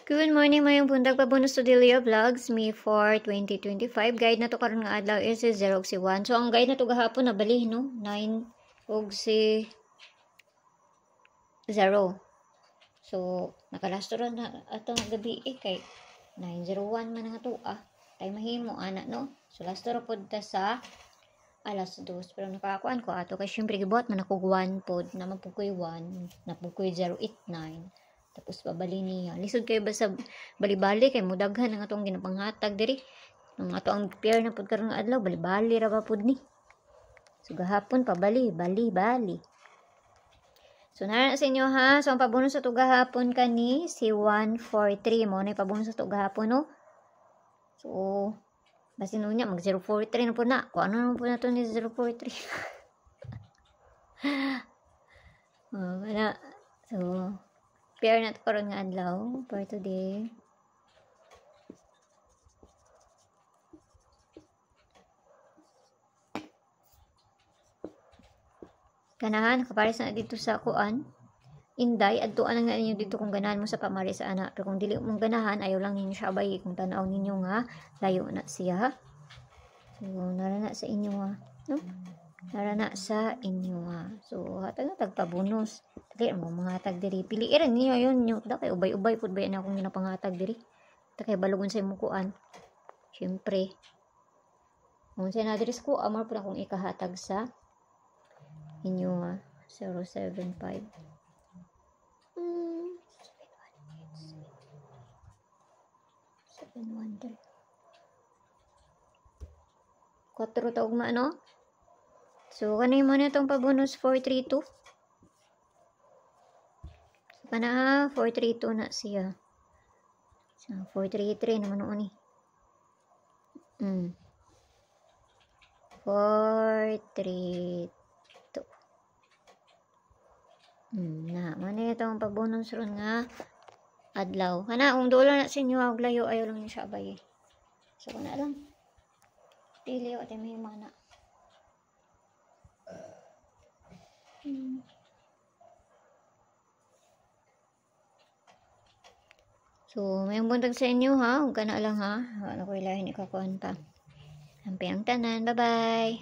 Good morning, mayong buntag pabunos to Delia Vlogs, May 4, 2025. Guide na to karon nga adlaw is 0 si 1. So, ang guide na to gahapon na bali, no? 9 og si 0. So, nakalasto ron na atong gabi kay 901 man nga to Tay mahimo ana, no? So, lasto ra pod ta sa alas 2. Pero nakakuan ko ato kay syempre gibuhat man ako 1 pod na mapugkoy 1, napugkoy 089. Tapos babali niya. Lisod kayo ba sa bali-bali kay mudaghan ang atong ginapanghatag diri. Ang ato ang pair na pud karon nga adlaw bali-bali ra ba pud ni. So gahapon bali. So nara sa inyo ha. So ang pabonus sa to gahapon kani si 143 mo na pabonus sa to gahapon no. So basin unya mag 043 na po na. Kung ano na po na to ni 043. Wala. So pair na to karon nga adlaw for today. Ganahan kapares na dito sa kuan. Inday adtuan lang nga ninyo dito kung ganahan mo sa pamari sa ana. Pero kung dili mong ganahan ayaw lang ninyo siya abay kung tanaw ninyo nga layo na siya. So nara na sa inyo ha. No? Nara na sa inyo ha. So hatag na tagpabonus. Dili mo mga hatag diri. Piliiran niyo yun nyo. Da kay ubay-ubay pud ba yan akong ginapanghatag diri. Da kay balugon sa imong kuan. Syempre. Kung sa na diri ko amar pud akong ikahatag sa inyo ha. 075. 713. 4 taog maano? So kanay mo na itong pabonus 432. Kana 432 na siya. So 433 naman noon ni. 432. Na man itong pabonus ron nga adlaw. Kana kung dulo na sa inyo og layo ayaw lang niyo siya abay. So kuna lang. Dili o may mana. So, may buntag sa inyo ha. Huwag ka na lang ha. Ano ko ilahin ikakuan pa. Ang tanan. Bye-bye.